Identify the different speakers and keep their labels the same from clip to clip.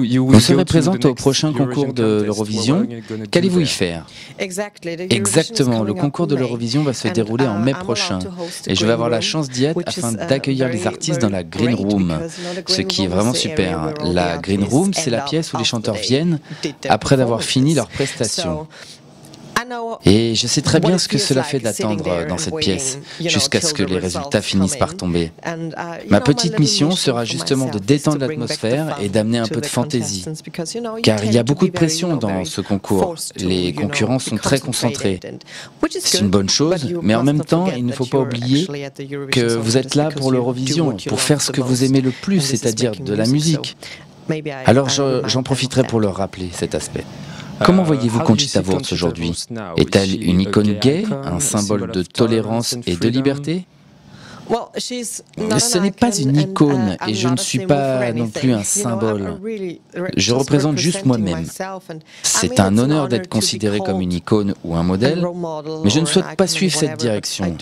Speaker 1: Vous serez présente au prochain concours de l'Eurovision. Qu'allez-vous y faire? Exactement, le concours de l'Eurovision va se dérouler en mai prochain. Et je vais avoir la chance d'y être afin d'accueillir les artistes dans la Green Room, ce qui est vraiment super. La Green Room, c'est la pièce où les chanteurs viennent après avoir fini leur prestation. Et je sais très bien ce que cela fait d'attendre dans cette pièce, jusqu'à ce que les résultats finissent par tomber. Ma petite mission sera justement de détendre l'atmosphère et d'amener un peu de fantaisie. Car il y a beaucoup de pression dans ce concours. Les concurrents sont très concentrés. C'est une bonne chose, mais en même temps, il ne faut pas oublier que vous êtes là pour l'Eurovision, pour faire ce que vous aimez le plus, c'est-à-dire de la musique. Alors j'en profiterai pour leur rappeler cet aspect. Comment voyez-vous Conchita Wurst aujourd'hui? Est-elle une icône gay, un symbole de tolérance et de liberté? Ce n'est pas une icône et je ne suis pas non plus un symbole. Je représente juste moi-même. C'est un honneur d'être considéré comme une icône ou un modèle, mais je ne souhaite pas suivre cette direction.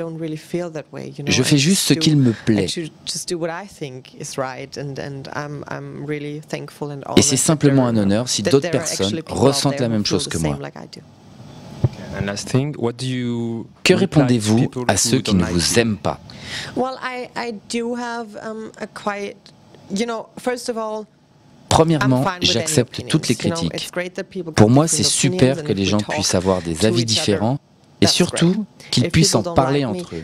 Speaker 1: Je fais juste ce qu'il me plaît. Et c'est simplement un honneur si d'autres personnes ressentent la même chose que moi. Que répondez-vous à ceux qui ne vous aiment pas? Premièrement, j'accepte toutes les critiques. Pour moi, c'est super que les gens puissent avoir des avis différents et surtout qu'ils puissent en parler entre eux.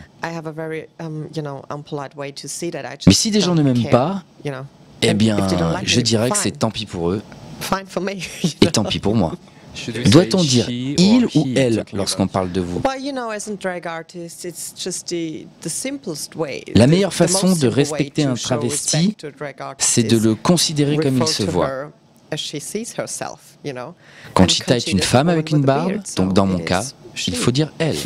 Speaker 1: Mais si des gens ne m'aiment pas, eh bien, je dirais que c'est tant pis pour eux et tant pis pour moi. Doit-on dire il ou elle lorsqu'on parle de vous? La meilleure façon de respecter un travesti, c'est de le considérer comme il se voit. Conchita est une femme avec une barbe, donc dans mon cas, il faut dire elle.